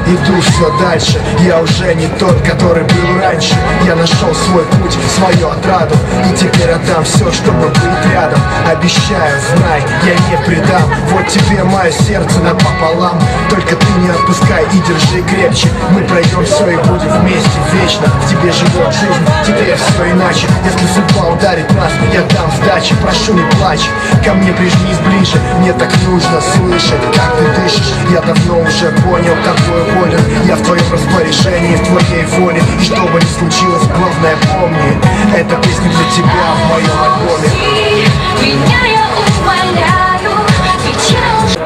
Иду все дальше, я уже не тот, который был раньше. Я нашел свой путь, свою отраду, и теперь отдам все, чтобы быть рядом. Обещаю, знай, я не предам. Вот тебе мое сердце напополам. Только ты не отпускай и держи крепче. Мы пройдем все и будем вместе вечно. В тебе живет жизнь, теперь все иначе. Если судьба ударит нас, я дам сдачи. Прошу, не плачь, ко мне прижмись ближе. Мне так нужно слышать, как ты дышишь. Я давно уже понял, какой волен. Я в твоем распоряжении, в твоей воле. И что бы ни случилось, главное помни, эта песня для тебя в моем альбоме. Меня я умоляю, ведь я уже...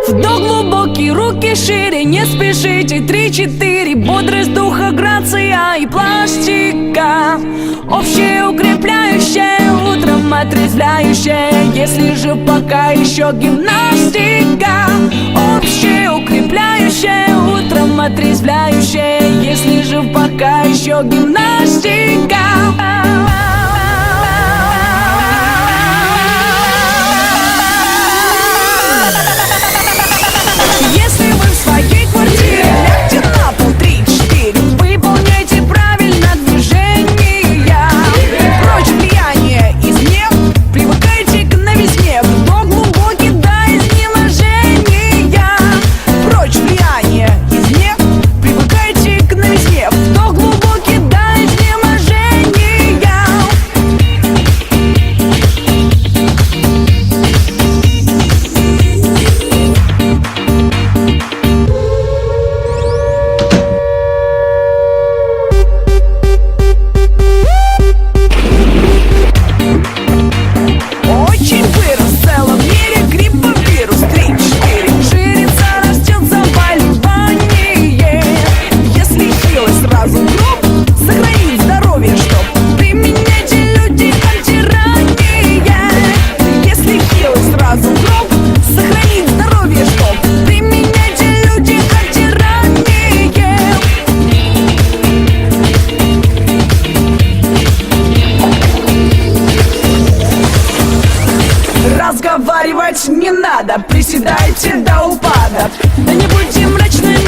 Вдох глубокий, руки шире, не спешите. 3-4, бодрость духа, грация и пластика. Общее укрепляющее, утром отрезвляющее. Если же пока еще гимнастика. Общее укрепляющее, утром отрезвляющее. Если же пока еще гимнастика. Если вы в своей квартире, лягте на пол 3-4. Выполняйте правильно движения. Прочь влияние извне, привыкайте к новизне. Вдох глубокий до изнеможения. Прочь влияние извне, привыкайте к новизне. Вдох глубокий до изнеможения. разговаривать не надо. Приседайте до упада. Да не будьте мрачны,